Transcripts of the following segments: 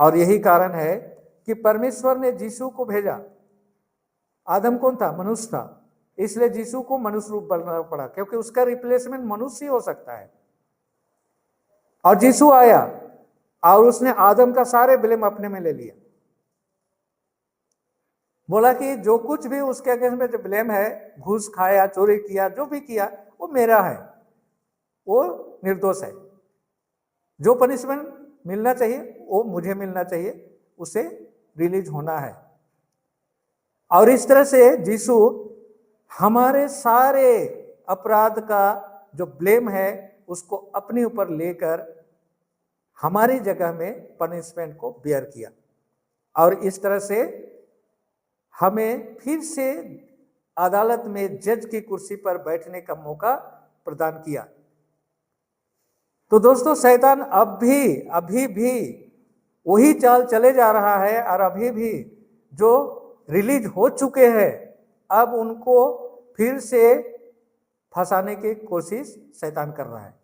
और यही कारण है कि परमेश्वर ने यीशु को भेजा। आदम कौन था? मनुष्य था, इसलिए यीशु को मनुष्य रूप बनना पड़ा, क्योंकि उसका रिप्लेसमेंट मनुष्य ही हो सकता है। और यीशु आया और उसने आदम का सारे ब्लेम अपने में ले लिया। बोला कि जो कुछ भी उसके अगेंस्ट में जो ब्लेम है, घूस खाया, चोरी किया, जो भी किया, वो मेरा है, वो निर्दोष है। जो पनिशमेंट मिलना चाहिए वो मुझे मिलना चाहिए, उसे रिलीज होना है। और इस तरह से यीशु हमारे सारे अपराध का जो ब्लेम है उसको अपने ऊपर लेकर हमारी जगह में पनिशमेंट को बेयर किया, और इस तरह से हमें फिर से अदालत में जज की कुर्सी पर बैठने का मौका प्रदान किया। तो दोस्तों, शैतान अभी भी वही चाल चले जा रहा है, और अभी भी जो रिलीज हो चुके हैं अब उनको फिर से फंसाने की कोशिश शैतान कर रहा है।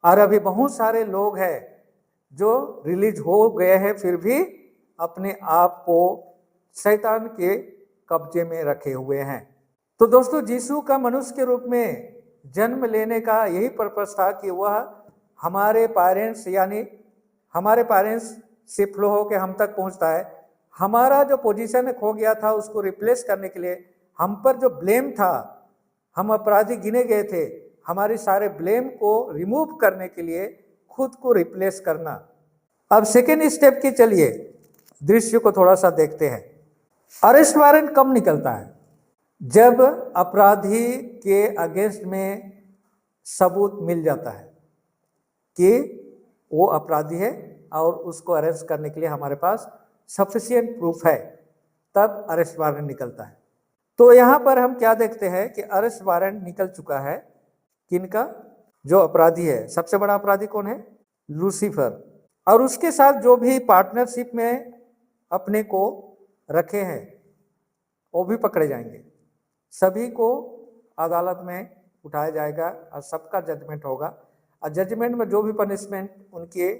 और अभी बहुत सारे लोग हैं जो रिलीज हो गए हैं फिर भी अपने आप को शैतान के कब्जे में रखे हुए हैं। तो दोस्तों, यीशु का मनुष्य के रूप में जन्म लेने का यही पर्पस था कि वह हमारे पेरेंट्स यानी हमारे पेरेंट्स से फ्लो होकर हम तक पहुंचता है। हमारा जो पोजीशन खो गया था उसको रिप्लेस करने के लिए, हम पर जो ब्लेम था, हम अपराधी गिने गए थे, हमारे सारे ब्लेम को रिमूव करने के लिए खुद को रिप्लेस करना। अब सेकेंड स्टेप की चलिए दृश्य को थोड़ा सा देखते हैं। अरेस्ट वारंट कब निकलता है? जब अपराधी के अगेंस्ट में सबूत मिल जाता है कि वो अपराधी है और उसको अरेस्ट करने के लिए हमारे पास सफिशिएंट प्रूफ है, तब अरेस्ट वारंट निकलता है। तो यहाँ पर हम क्या देखते हैं कि अरेस्ट वारंट निकल चुका है किनका? जो अपराधी है। सबसे बड़ा अपराधी कौन है? लूसीफर, और उसके साथ जो भी पार्टनरशिप में अपने को रखे हैं वो भी पकड़े जाएंगे। सभी को अदालत में उठाया जाएगा और सबका जजमेंट होगा, और जजमेंट में जो भी पनिशमेंट उनके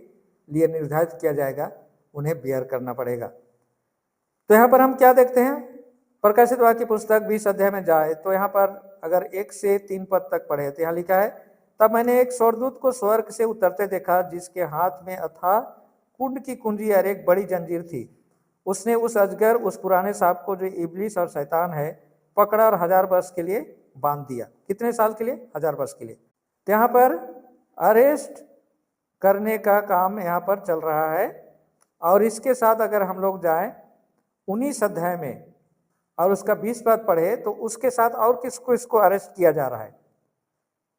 लिए निर्धारित किया जाएगा उन्हें बेयर करना पड़ेगा। तो यहाँ पर हम क्या देखते हैं? प्रकाशित वाक्य पुस्तक 20 अध्याय में जाए तो यहाँ पर अगर 1 से 3 पद तक पढ़े तो यहाँ लिखा है, तब मैंने एक स्वर्गदूत को स्वर्ग से उतरते देखा जिसके हाथ में अथाह कुंड की कुंजी और एक बड़ी जंजीर थी। उसने उस अजगर, उस पुराने सांप को जो इब्लिस और शैतान है, पकड़ा और 1000 वर्ष के लिए बांध दिया। कितने साल के लिए? 1000 वर्ष के लिए। तो यहाँ पर अरेस्ट करने का काम यहाँ पर चल रहा है। और इसके साथ अगर हम लोग जाएं 19 अध्याय में और उसका 20 पद पढ़े तो उसके साथ और किसको इसको अरेस्ट किया जा रहा है?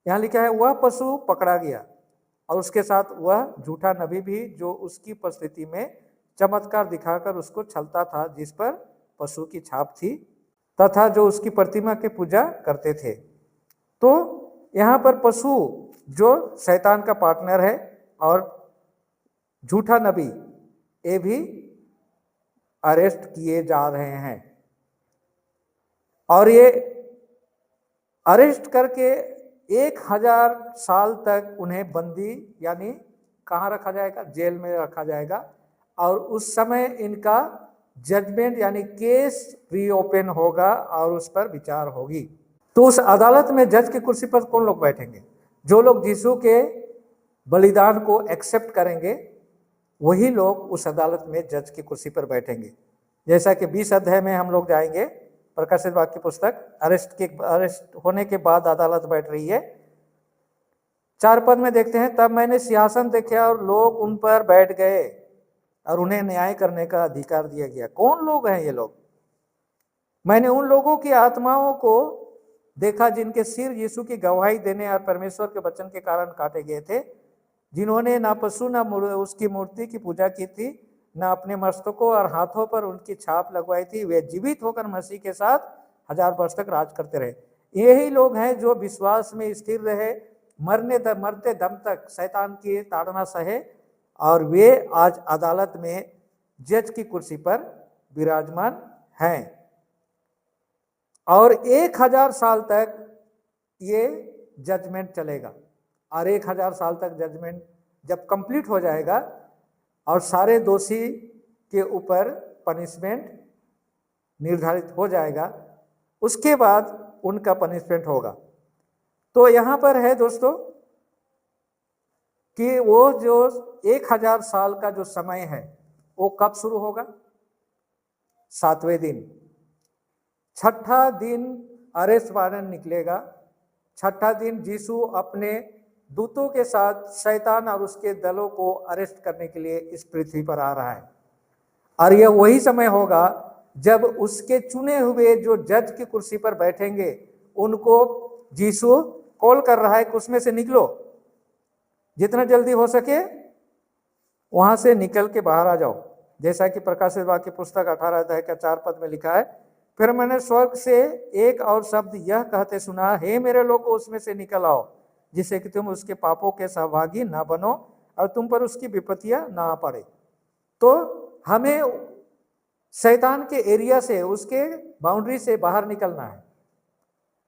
यहाँ लिखा है, वह पशु पकड़ा गया और उसके साथ वह झूठा नबी भी, जो उसकी उपस्थिति में चमत्कार दिखाकर उसको छलता था, जिस पर पशु की छाप थी तथा जो उसकी प्रतिमा की पूजा करते थे। तो यहाँ पर पशु जो शैतान का पार्टनर है और झूठा नबी, ये भी अरेस्ट किए जा रहे हैं। और ये अरेस्ट करके 1000 साल तक उन्हें बंदी यानी कहाँ रखा जाएगा? जेल में रखा जाएगा। और उस समय इनका जजमेंट यानी केस रीओपन होगा और उस पर विचार होगी। तो उस अदालत में जज की कुर्सी पर कौन लोग बैठेंगे? जो लोग यीशु के बलिदान को एक्सेप्ट करेंगे वही लोग उस अदालत में जज की कुर्सी पर बैठेंगे। जैसा कि 20 अध्याय में हम लोग जाएंगे, प्रकाशित वाक्य पुस्तक, अरेस्ट होने के बाद अदालत बैठ रही है। 4 पद में देखते हैं, तब मैंने सिंहासन देखे और लोग उन पर बैठ गए और उन्हें न्याय करने का अधिकार दिया गया। कौन लोग हैं ये लोग? मैंने उन लोगों की आत्माओं को देखा जिनके सिर यीशु की गवाही देने और परमेश्वर के वचन के कारण काटे गए थे, जिन्होंने ना पशु ना उसकी मूर्ति की पूजा की थी, ना अपने मस्तकों और हाथों पर उनकी छाप लगवाई थी। वे जीवित होकर मसीह के साथ 1000 वर्ष तक राज करते रहे। यही लोग हैं जो विश्वास में स्थिर रहे, मरते दम तक शैतान की ताड़ना सहे, और वे आज अदालत में जज की कुर्सी पर विराजमान हैं। और 1000 साल तक ये जजमेंट चलेगा। और 1000 साल तक जजमेंट जब कंप्लीट हो जाएगा और सारे दोषी के ऊपर पनिशमेंट निर्धारित हो जाएगा, उसके बाद उनका पनिशमेंट होगा। तो यहाँ पर है दोस्तों कि वो जो 1000 साल का जो समय है वो कब शुरू होगा? 7वें दिन। छठा दिन अरेस्ट वारंट निकलेगा। छठा दिन यीशु अपने दूतों के साथ शैतान और उसके दलों को अरेस्ट करने के लिए इस पृथ्वी पर आ रहा है। और यह वही समय होगा जब उसके चुने हुए जो जज की कुर्सी पर बैठेंगे उनको यीशु कॉल कर रहा है कि उसमें से निकलो, जितना जल्दी हो सके वहां से निकल के बाहर आ जाओ। जैसा कि प्रकाशित वाक्य पुस्तक 18 अध्याय का 4 पद में लिखा है, फिर मैंने स्वर्ग से एक और शब्द यह कहते सुना, हे मेरे लोगों उसमें से निकल आओ, जिससे कि तुम उसके पापों के सहभागी ना बनो और तुम पर उसकी विपत्तियां ना आ पड़े। तो हमें शैतान के एरिया से, उसके बाउंड्री से बाहर निकलना है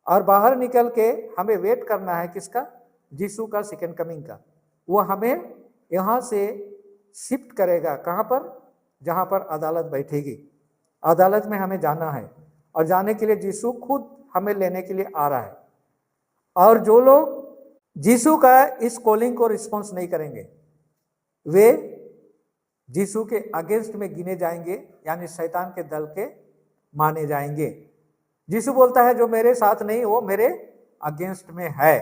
और बाहर निकल के हमें वेट करना है किसका? यीशु का सेकंड कमिंग का। वो हमें यहाँ से शिफ्ट करेगा, कहाँ पर? जहाँ पर अदालत बैठेगी। अदालत में हमें जाना है और जाने के लिए यीशु खुद हमें लेने के लिए आ रहा है। और जो लोग यीशु का इस कॉलिंग को रिस्पॉन्स नहीं करेंगे वे यीशु के अगेंस्ट में गिने जाएंगे, यानी शैतान के दल के माने जाएंगे। यीशु बोलता है जो मेरे साथ नहीं वो मेरे अगेंस्ट में है।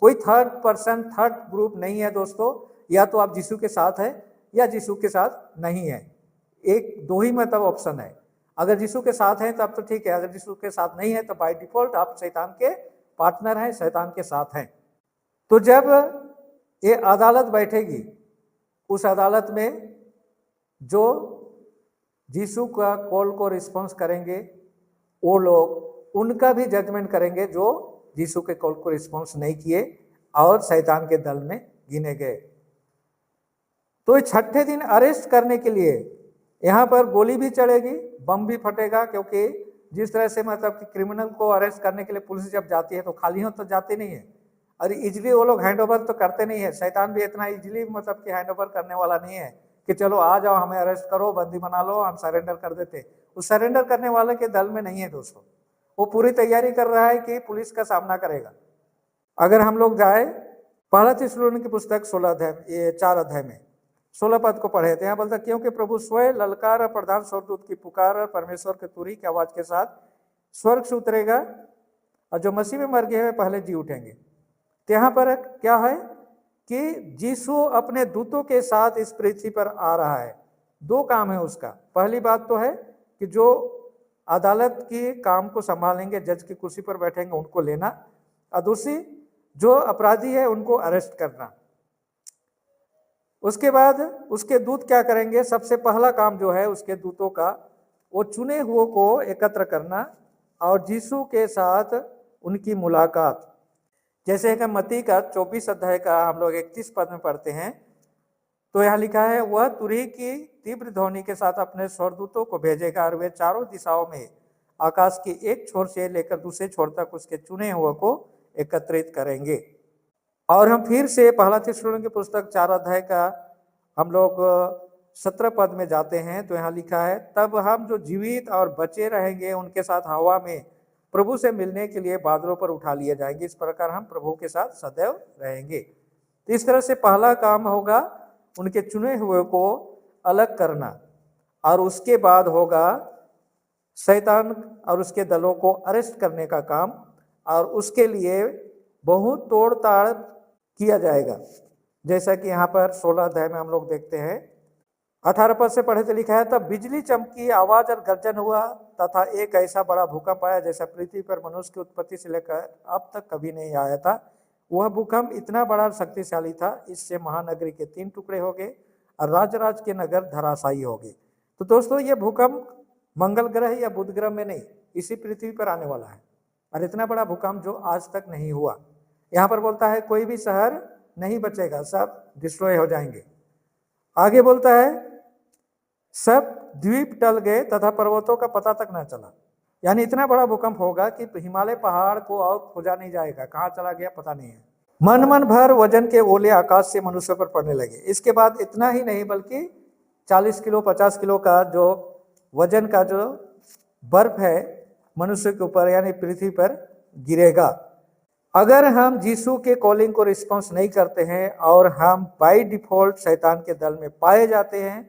कोई थर्ड पर्सन, थर्ड ग्रुप नहीं है दोस्तों। या तो आप यीशु के साथ है या यीशु के साथ नहीं है, एक दो ही मतलब ऑप्शन है। अगर यीशु के साथ हैं तब तो ठीक है, अगर यीशु के साथ नहीं है तो बाय डिफॉल्ट आप शैतान के पार्टनर हैं, शैतान के साथ हैं। तो जब ये अदालत बैठेगी, उस अदालत में जो यीशु का कॉल को रिस्पॉन्स करेंगे वो लोग उनका भी जजमेंट करेंगे जो यीशु के कॉल को रिस्पॉन्स नहीं किए और शैतान के दल में गिने गए। तो छठे दिन अरेस्ट करने के लिए यहाँ पर गोली भी चलेगी, बम भी फटेगा, क्योंकि जिस तरह से मतलब कि क्रिमिनल को अरेस्ट करने के लिए पुलिस जब जाती है तो खाली हो तो जाती नहीं है, और इजीली वो लोग हैंड ओवर तो करते नहीं है। शैतान भी इतना इजीली मतलब कि हैंड ओवर करने वाला नहीं है कि चलो आ जाओ हमें अरेस्ट करो, बंदी बना लो, हम सरेंडर कर देते। वो सरेंडर करने वाले के दल में नहीं है दोस्तों। वो पूरी तैयारी कर रहा है कि पुलिस का सामना करेगा। अगर हम लोग जाए पहला थिस्सलुनीके की पुस्तक 16 अध्याय 4 अध्याय में 16 पद को पढ़े थे, यहाँ बोलता क्योंकि प्रभु स्वयं ललकार और प्रधान स्वर्गदूत की पुकार और परमेश्वर के तुरही की आवाज के साथ स्वर्ग से उतरेगा और जो मसीह में मर गए हैं पहले जी उठेंगे। तो यहाँ पर क्या है कि यीशु अपने दूतों के साथ इस पृथ्वी पर आ रहा है। दो काम है उसका। पहली बात तो है कि जो अदालत की काम को संभालेंगे, जज की कुर्सी पर बैठेंगे, उनको लेना, और दूसरी जो अपराधी है उनको अरेस्ट करना। उसके बाद उसके दूत क्या करेंगे? सबसे पहला काम जो है उसके दूतों का, वो चुने हुए को एकत्र करना और यीशु के साथ उनकी मुलाकात। जैसे कि मत्ती का 24 अध्याय का हम लोग 31 पद में पढ़ते हैं, तो यहाँ लिखा है वह तुरही की तीव्र ध्वनि के साथ अपने स्वर्गदूतों को भेजेगा और वे चारों दिशाओं में आकाश की एक छोर से लेकर दूसरे छोर तक उसके चुने हुए को एकत्रित करेंगे। और हम फिर से पहला थिस्सलुनीके की पुस्तक 4 अध्याय का हम लोग 17 पद में जाते हैं, तो यहाँ लिखा है तब हम जो जीवित और बचे रहेंगे उनके साथ हवा में प्रभु से मिलने के लिए बादलों पर उठा लिए जाएंगे। इस प्रकार हम प्रभु के साथ सदैव रहेंगे। तो इस तरह से पहला काम होगा उनके चुने हुए को अलग करना, और उसके बाद होगा शैतान और उसके दलों को अरेस्ट करने का काम, और उसके लिए बहुत तोड़ ताड़ किया जाएगा। जैसा कि यहाँ पर 16 अध्याय में हम लोग देखते हैं 18 पद से पढ़े तो लिखा है तब बिजली चमकी, आवाज और गर्जन हुआ तथा एक ऐसा बड़ा भूकंप आया जैसा पृथ्वी पर मनुष्य की उत्पत्ति से लेकर अब तक कभी नहीं आया था। वह भूकंप इतना बड़ा शक्तिशाली था, इससे महानगरी के 3 टुकड़े हो गए और राज के नगर धराशायी हो गए। तो दोस्तों ये भूकंप मंगल ग्रह या बुध ग्रह में नहीं, इसी पृथ्वी पर आने वाला है, और इतना बड़ा भूकंप जो आज तक नहीं हुआ। यहाँ पर बोलता है कोई भी शहर नहीं बचेगा, सब डिस्ट्रॉय हो जाएंगे। आगे बोलता है सब द्वीप टल गए तथा पर्वतों का पता तक न चला। यानी इतना बड़ा भूकंप होगा कि हिमालय पहाड़ को और खोजा नहीं जाएगा, कहाँ चला गया पता नहीं है। मन भर वजन के ओले आकाश से मनुष्य पर पड़ने लगे। इसके बाद इतना ही नहीं बल्कि 40 किलो 50 किलो का जो वजन का जो बर्फ है मनुष्य के ऊपर यानी पृथ्वी पर गिरेगा। अगर हम यीशु के कॉलिंग को रिस्पॉन्स नहीं करते हैं और हम बाय डिफॉल्ट शैतान के दल में पाए जाते हैं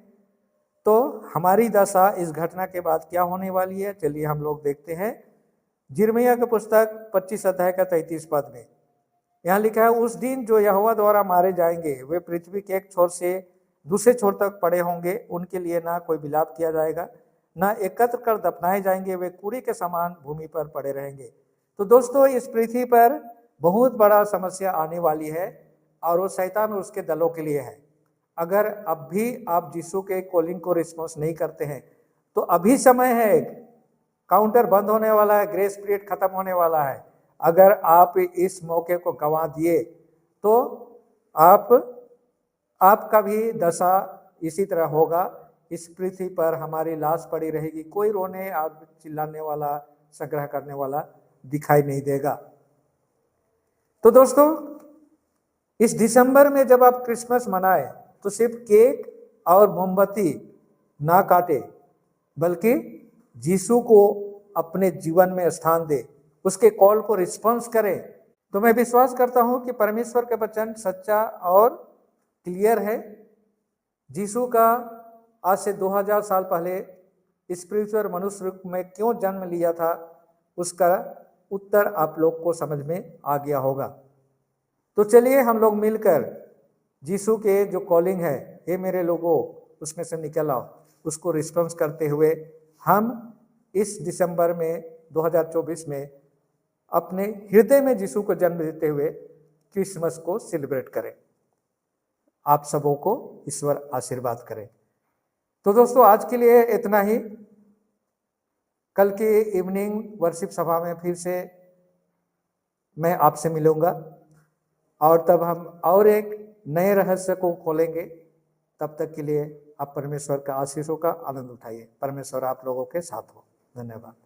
तो हमारी दशा इस घटना के बाद क्या होने वाली है, चलिए हम लोग देखते हैं। यिर्मयाह की पुस्तक 25 अध्याय का 33 पद में यहाँ लिखा है, उस दिन जो यहोवा द्वारा मारे जाएंगे वे पृथ्वी के एक छोर से दूसरे छोर तक पड़े होंगे, उनके लिए ना कोई विलाप किया जाएगा, ना एकत्र कर दफनाए जाएंगे, वे कूड़े के समान भूमि पर पड़े रहेंगे। तो दोस्तों इस पृथ्वी पर बहुत बड़ा समस्या आने वाली है और वो शैतान और उसके दलों के लिए है। अगर अब भी आप यीशु के कॉलिंग को रिस्पॉन्स नहीं करते हैं तो अभी समय है, काउंटर बंद होने वाला है, ग्रेस पीरियड खत्म होने वाला है। अगर आप इस मौके को गंवा दिए तो आपका भी दशा इसी तरह होगा। इस पृथ्वी पर हमारी लाश पड़ी रहेगी, कोई रोने और चिल्लाने वाला संग्रह करने वाला दिखाई नहीं देगा। तो दोस्तों इस दिसंबर में जब आप क्रिसमस मनाएं तो सिर्फ केक और मोमबत्ती ना काटे, बल्कि यीशु को अपने जीवन में स्थान दे, उसके कॉल को रिस्पॉन्स करें। तो मैं विश्वास करता हूं कि परमेश्वर का वचन सच्चा और क्लियर है। यीशु का आज से 2000 साल पहले इस पृथ्वी पर मनुष्य रूप में क्यों जन्म लिया था, उसका उत्तर आप लोग को समझ में आ गया होगा। तो चलिए हम लोग मिलकर यीशु के जो कॉलिंग है, हे मेरे लोगों, उसमें से निकल आओ, उसको रिस्पॉन्स करते हुए हम इस दिसंबर में 2024 में अपने हृदय में यीशु को जन्म देते हुए क्रिसमस को सेलिब्रेट करें। आप सबों को ईश्वर आशीर्वाद करें। तो दोस्तों आज के लिए इतना ही। कल की इवनिंग वर्शिप सभा में फिर से मैं आपसे मिलूंगा और तब हम और एक नए रहस्य को खोलेंगे। तब तक के लिए आप परमेश्वर का आशीषों का आनंद उठाइए। परमेश्वर आप लोगों के साथ हो। धन्यवाद।